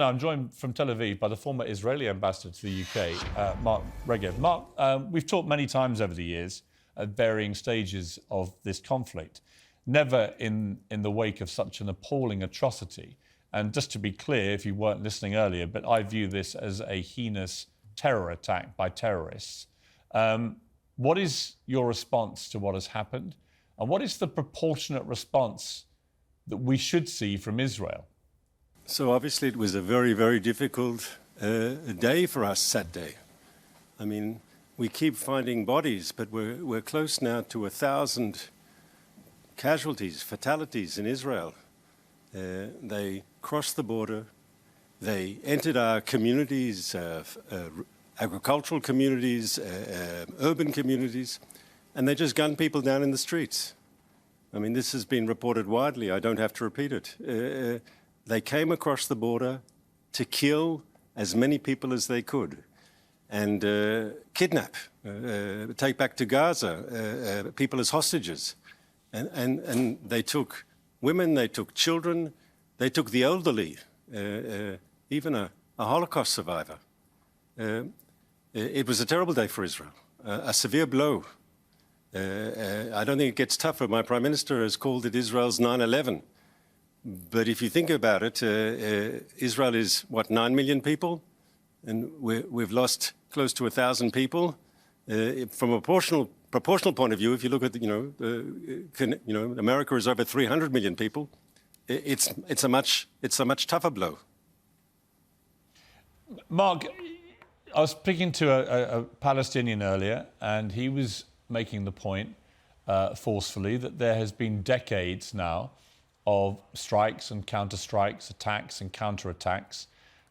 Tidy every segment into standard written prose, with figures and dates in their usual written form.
Now, I'm joined from Tel Aviv by the former Israeli ambassador to the UK, Mark Regev. Mark, we've talked many times over the years at varying stages of this conflict, never in the wake of such an appalling atrocity. And just to be clear, if you weren't listening earlier, but I view this as a heinous terror attack by terrorists. What is your response to what has happened? And what is the proportionate response that we should see from Israel? So obviously it was a very, very difficult day for us Saturday. I mean, we keep finding bodies, but we're close now to 1,000 casualties, fatalities in Israel. They crossed the border, they entered our communities, agricultural communities, urban communities, and they just gunned people down in the streets. I mean, this has been reported widely, I don't have to repeat it. They came across the border to kill as many people as they could and kidnap, take back to Gaza people as hostages. And they took women, they took children, they took the elderly, even a Holocaust survivor. It was a terrible day for Israel, a severe blow. I don't think it gets tougher. My Prime Minister has called it Israel's 9/11. But if you think about it, Israel is, what, 9 million people? And we've lost close to 1,000 people. From a proportional point of view, if you look at, America is over 300 million people. It's a much tougher blow. Mark, I was speaking to a Palestinian earlier, and he was making the point forcefully that there has been decades now of strikes and counter-strikes, attacks and counter-attacks.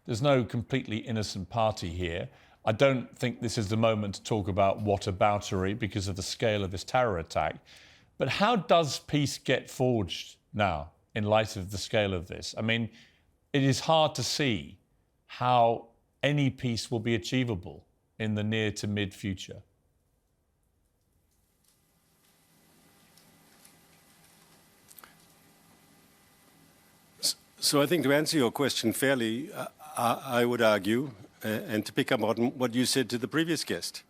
There's no completely innocent party here. I don't think this is the moment to talk about whataboutery because of the scale of this terror attack. But how does peace get forged now in light of the scale of this? I mean, it is hard to see how any peace will be achievable in the near to mid-future. So I think to answer your question fairly, I would argue, and to pick up on what you said to the previous guest,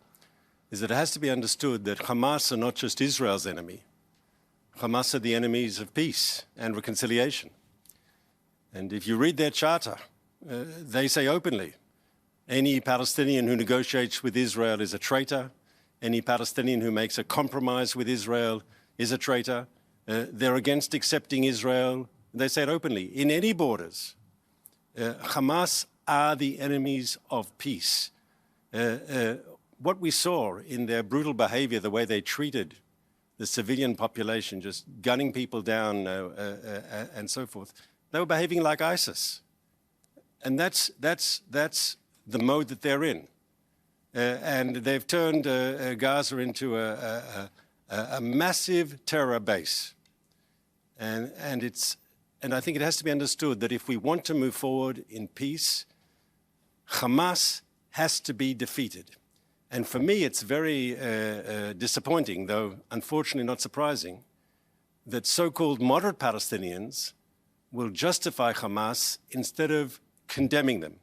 is that it has to be understood that Hamas are not just Israel's enemy. Hamas are the enemies of peace and reconciliation. And if you read their charter, they say openly, any Palestinian who negotiates with Israel is a traitor. Any Palestinian who makes a compromise with Israel is a traitor. They're against accepting Israel. They say it openly, in any borders. Hamas are the enemies of peace. What we saw in their brutal behavior, the way they treated the civilian population, just gunning people down and so forth, they were behaving like ISIS. And that's the mode that they're in. And they've turned Gaza into a massive terror base. And I think it has to be understood that if we want to move forward in peace, Hamas has to be defeated. And for me, it's very disappointing, though unfortunately not surprising, that so-called moderate Palestinians will justify Hamas instead of condemning them.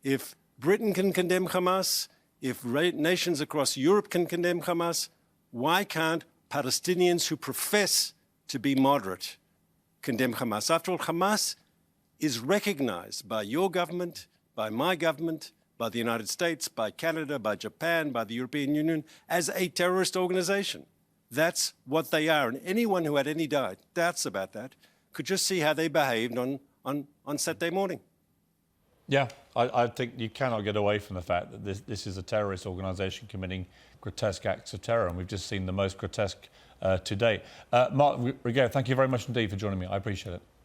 If Britain can condemn Hamas, if nations across Europe can condemn Hamas, why can't Palestinians who profess to be moderate condemn Hamas? After all, Hamas is recognized by your government, by my government, by the United States, by Canada, by Japan, by the European Union, as a terrorist organization. That's what they are. And anyone who had any doubts about that could just see how they behaved on Saturday morning. Yeah, I think you cannot get away from the fact that this is a terrorist organisation committing grotesque acts of terror, and we've just seen the most grotesque to date. Mark Regev, thank you very much indeed for joining me. I appreciate it.